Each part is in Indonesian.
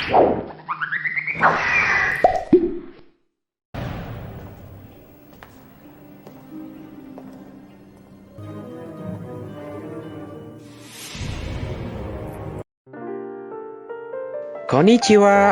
Konnichiwa,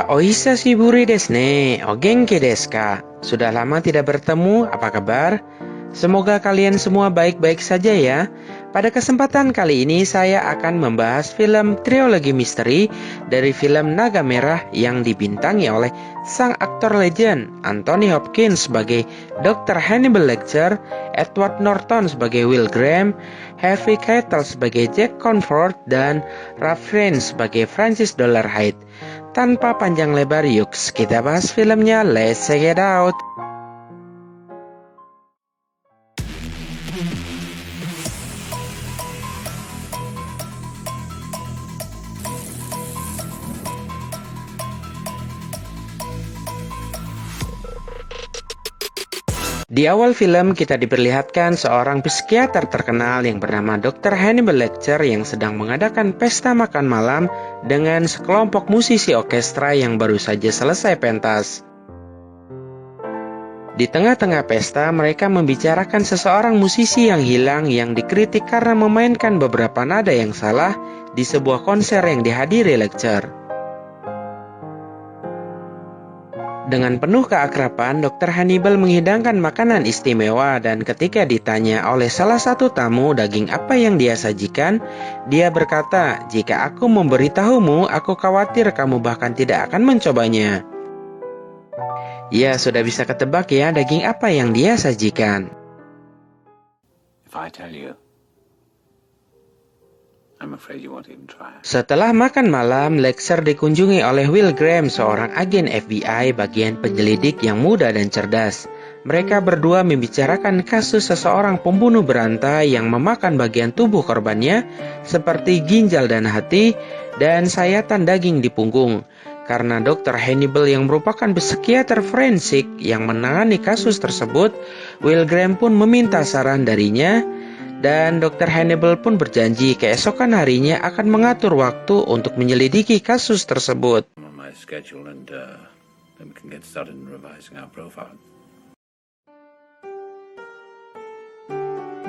ohisashiburi desu ne. O genki desu ka? Sudah lama tidak bertemu, apa kabar? Semoga kalian semua baik-baik saja ya. Pada kesempatan kali ini saya akan membahas film trilogi misteri dari film Naga Merah yang dibintangi oleh sang aktor legend Anthony Hopkins sebagai Dr. Hannibal Lecter, Edward Norton sebagai Will Graham, Harvey Keitel sebagai Jack Comfort, dan Ralph Fiennes sebagai Francis Dolarhyde. Tanpa panjang lebar, yuk kita bahas filmnya. Let's check it out. Di awal film kita diperlihatkan seorang psikiater terkenal yang bernama Dr. Hannibal Lecter yang sedang mengadakan pesta makan malam dengan sekelompok musisi orkestra yang baru saja selesai pentas. Di tengah-tengah pesta, mereka membicarakan seseorang musisi yang hilang yang dikritik karena memainkan beberapa nada yang salah di sebuah konser yang dihadiri Lecter. Dengan penuh keakraban, Dr. Hannibal menghidangkan makanan istimewa dan ketika ditanya oleh salah satu tamu daging apa yang dia sajikan, dia berkata, "Jika aku memberitahumu, aku khawatir kamu bahkan tidak akan mencobanya." Ya, sudah bisa ketebak ya daging apa yang dia sajikan. If I tell you, I'm afraid you won't even try. Setelah makan malam, Lecter dikunjungi oleh Will Graham, seorang agen FBI bagian penyelidik yang muda dan cerdas. Mereka berdua membicarakan kasus seseorang pembunuh berantai yang memakan bagian tubuh korbannya seperti ginjal dan hati dan sayatan daging di punggung. Karena Dr. Hannibal yang merupakan psikiater forensik yang menangani kasus tersebut, Will Graham pun meminta saran darinya. Dan Dr. Hannibal pun berjanji keesokan harinya akan mengatur waktu untuk menyelidiki kasus tersebut. On my schedule and then we can get started in revising our profile.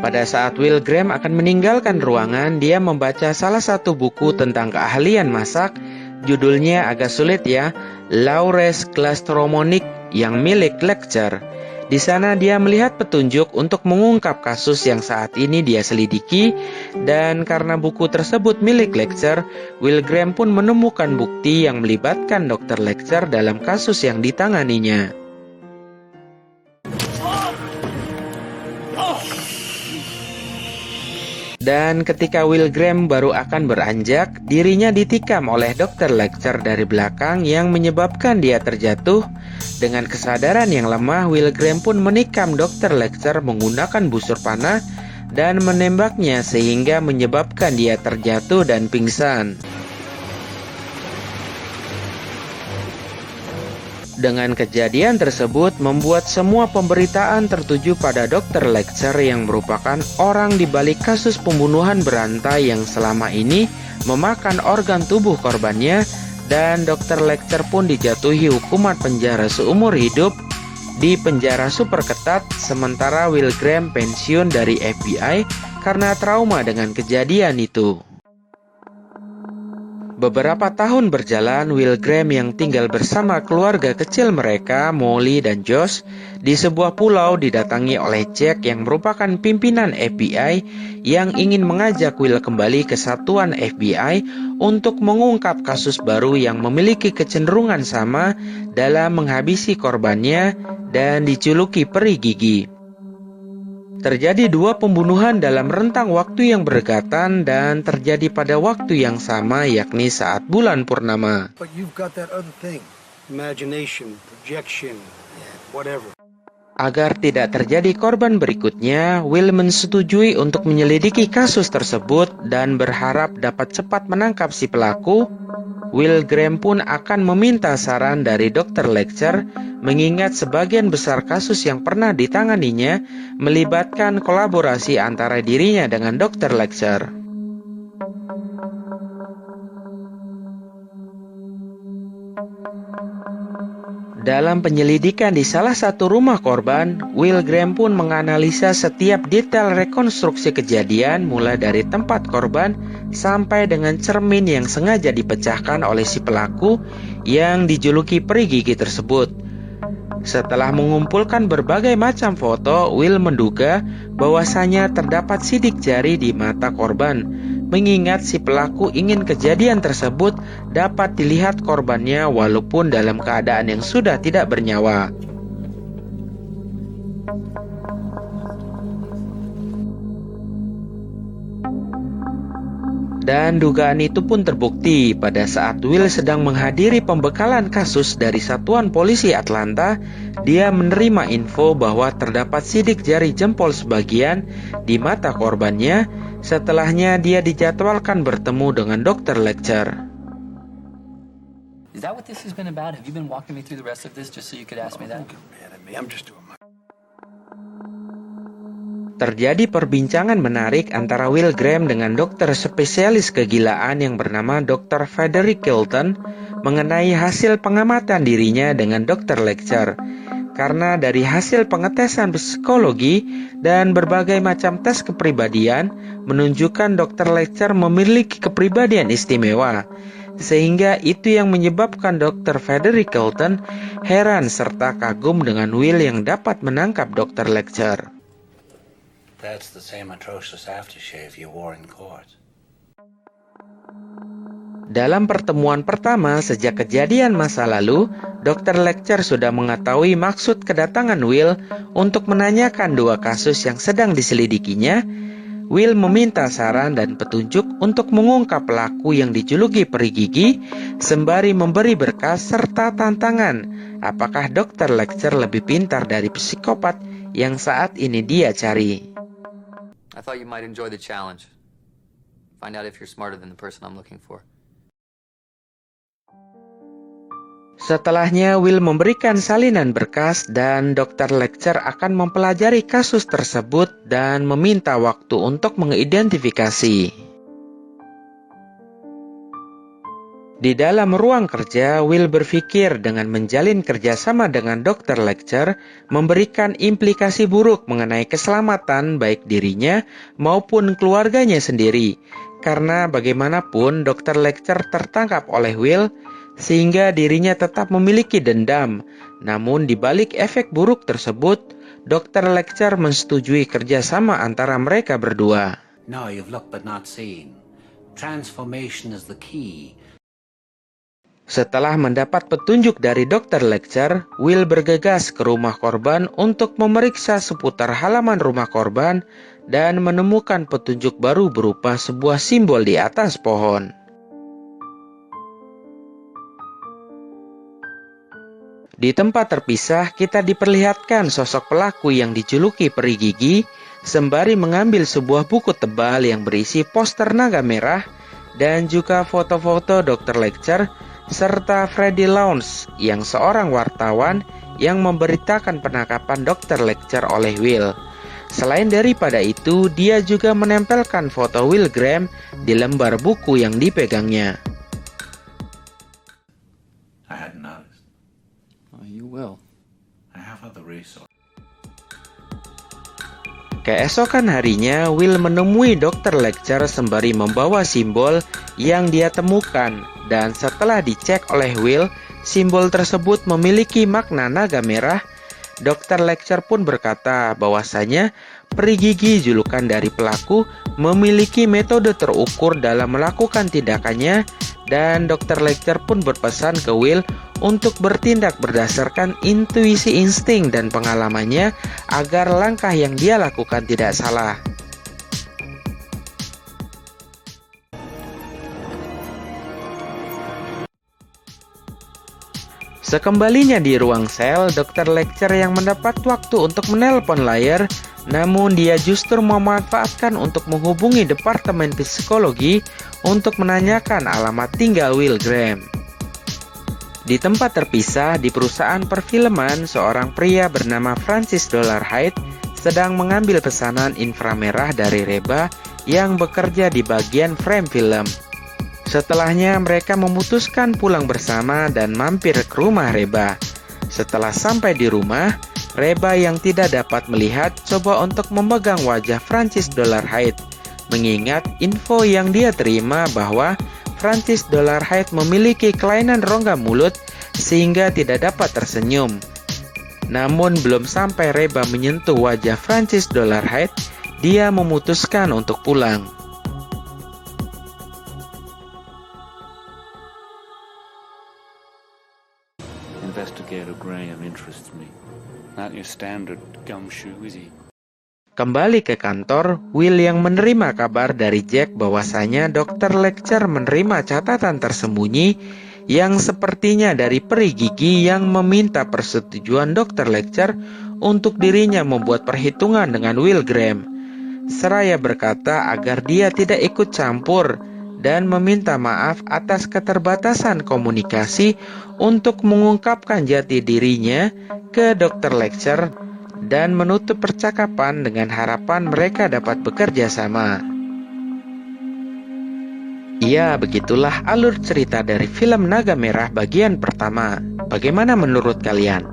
Pada saat Will Graham akan meninggalkan ruangan, dia membaca salah satu buku tentang keahlian masak. Judulnya agak sulit ya, Laureus Glastromonic yang milik Lecter. Di sana dia melihat petunjuk untuk mengungkap kasus yang saat ini dia selidiki, dan karena buku tersebut milik Lecter, Will Graham pun menemukan bukti yang melibatkan Dr. Lecter dalam kasus yang ditanganinya. Dan ketika Will Graham baru akan beranjak, dirinya ditikam oleh Dr. Lecter dari belakang yang menyebabkan dia terjatuh. Dengan kesadaran yang lemah, Will Graham pun menikam Dr. Lecter menggunakan busur panah dan menembaknya sehingga menyebabkan dia terjatuh dan pingsan. Dengan kejadian tersebut membuat semua pemberitaan tertuju pada Dr. Lecter yang merupakan orang di balik kasus pembunuhan berantai yang selama ini memakan organ tubuh korbannya, dan Dr. Lecter pun dijatuhi hukuman penjara seumur hidup di penjara super ketat, sementara Will Graham pensiun dari FBI karena trauma dengan kejadian itu. Beberapa tahun berjalan, Will Graham yang tinggal bersama keluarga kecil mereka, Molly dan Josh, di sebuah pulau didatangi oleh Jack yang merupakan pimpinan FBI yang ingin mengajak Will kembali ke satuan FBI untuk mengungkap kasus baru yang memiliki kecenderungan sama dalam menghabisi korbannya dan dijuluki peri gigi. Terjadi dua pembunuhan dalam rentang waktu yang berdekatan dan terjadi pada waktu yang sama, yakni saat bulan purnama. But you've got that other thing, imagination, projection, whatever. Agar tidak terjadi korban berikutnya, Will menyetujui untuk menyelidiki kasus tersebut dan berharap dapat cepat menangkap si pelaku. Will Graham pun akan meminta saran dari Dr. Lecter, mengingat sebagian besar kasus yang pernah ditanganinya melibatkan kolaborasi antara dirinya dengan Dr. Lecter. Dalam penyelidikan di salah satu rumah korban, Will Graham pun menganalisa setiap detail rekonstruksi kejadian mulai dari tempat korban sampai dengan cermin yang sengaja dipecahkan oleh si pelaku yang dijuluki peri gigi tersebut. Setelah mengumpulkan berbagai macam foto, Will menduga bahwasanya terdapat sidik jari di mata korban, mengingat si pelaku ingin kejadian tersebut dapat dilihat korbannya walaupun dalam keadaan yang sudah tidak bernyawa. Dan dugaan itu pun terbukti pada saat Will sedang menghadiri pembekalan kasus dari Satuan Polisi Atlanta. Dia menerima info bahwa terdapat sidik jari jempol sebagian di mata korbannya. Setelahnya dia dijadwalkan bertemu dengan Dr. Lecter. Is that what this has been about? Have you been walking me through the rest of this just so you could ask me that? Don't get mad at me. I'm just doing my... Terjadi perbincangan menarik antara Will Graham dengan dokter spesialis kegilaan yang bernama Dr. Frederick Kilton mengenai hasil pengamatan dirinya dengan Dr. Lecter. Karena dari hasil pengetesan psikologi dan berbagai macam tes kepribadian menunjukkan Dr. Lecter memiliki kepribadian istimewa. Sehingga itu yang menyebabkan Dr. Frederick Kilton heran serta kagum dengan Will yang dapat menangkap Dr. Lecter. That's the same atrocious aftershave you wore in court. Dalam pertemuan pertama sejak kejadian masa lalu, Dr. Lecter sudah mengetahui maksud kedatangan Will untuk menanyakan dua kasus yang sedang diselidikinya. Will meminta saran dan petunjuk untuk mengungkap pelaku yang dijuluki peri gigi, sembari memberi berkas serta tantangan. Apakah Dr. Lecter lebih pintar dari psikopat yang saat ini dia cari? I thought you might enjoy the challenge. Find out if you're smarter than the person I'm looking for. Setelahnya, Will memberikan salinan berkas dan Dr. Lecter akan mempelajari kasus tersebut dan meminta waktu untuk mengidentifikasi. Di dalam ruang kerja, Will berpikir dengan menjalin kerjasama dengan Dr. Lecter memberikan implikasi buruk mengenai keselamatan baik dirinya maupun keluarganya sendiri. Karena bagaimanapun Dr. Lecter tertangkap oleh Will, sehingga dirinya tetap memiliki dendam. Namun di balik efek buruk tersebut, Dr. Lecter menyetujui kerjasama antara mereka berdua. No, you've looked but not seen. Transformation is the key. Setelah mendapat petunjuk dari Dr. Lecter, Will bergegas ke rumah korban untuk memeriksa seputar halaman rumah korban dan menemukan petunjuk baru berupa sebuah simbol di atas pohon. Di tempat terpisah, kita diperlihatkan sosok pelaku yang dijuluki peri gigi, sembari mengambil sebuah buku tebal yang berisi poster naga merah dan juga foto-foto Dr. Lecter serta Freddie Lowndes yang seorang wartawan yang memberitakan penangkapan Dr. Lecter oleh Will. Selain daripada itu, dia juga menempelkan foto Will Graham di lembar buku yang dipegangnya. I hadn't noticed. Oh, you will. I have other resources. Keesokan harinya, Will menemui Dr. Lecter sembari membawa simbol yang dia temukan, dan setelah dicek oleh Will, simbol tersebut memiliki makna naga merah. Dr. Lecter pun berkata bahwasanya peri gigi julukan dari pelaku memiliki metode terukur dalam melakukan tindakannya, dan Dr. Lecter pun berpesan ke Will untuk bertindak berdasarkan intuisi, insting, dan pengalamannya agar langkah yang dia lakukan tidak salah. Sekembalinya di ruang sel, Dr. Lecter yang mendapat waktu untuk menelpon lawyer, namun dia justru memanfaatkan untuk menghubungi Departemen Psikologi untuk menanyakan alamat tinggal Will Graham. Di tempat terpisah di perusahaan perfilman, seorang pria bernama Francis Dolarhyde sedang mengambil pesanan inframerah dari Reba yang bekerja di bagian frame film. Setelahnya mereka memutuskan pulang bersama dan mampir ke rumah Reba. Setelah sampai di rumah, Reba yang tidak dapat melihat coba untuk memegang wajah Francis Dolarhyde, mengingat info yang dia terima bahwa Francis Dolarhyde memiliki kelainan rongga mulut sehingga tidak dapat tersenyum. Namun belum sampai Reba menyentuh wajah Francis Dolarhyde, dia memutuskan untuk pulang. Investigator Graham interests me. Not your standard gumshoe, is he? Kembali ke kantor, Will yang menerima kabar dari Jack bahwasanya Dr. Lecter menerima catatan tersembunyi yang sepertinya dari peri gigi yang meminta persetujuan Dr. Lecter untuk dirinya membuat perhitungan dengan Will Graham. Seraya berkata agar dia tidak ikut campur dan meminta maaf atas keterbatasan komunikasi untuk mengungkapkan jati dirinya ke Dr. Lecter dan menutup percakapan dengan harapan mereka dapat bekerja sama. Ya, begitulah alur cerita dari film Naga Merah bagian pertama. Bagaimana menurut kalian?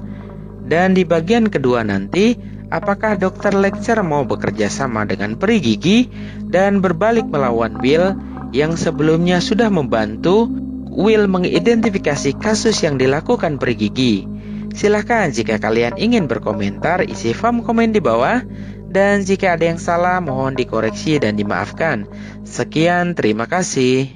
Dan di bagian kedua nanti, apakah Dr. Lecter mau bekerja sama dengan peri gigi dan berbalik melawan Will yang sebelumnya sudah membantu Will mengidentifikasi kasus yang dilakukan peri gigi? Silahkan jika kalian ingin berkomentar, isi form komen di bawah. Dan jika ada yang salah, mohon dikoreksi dan dimaafkan. Sekian, terima kasih.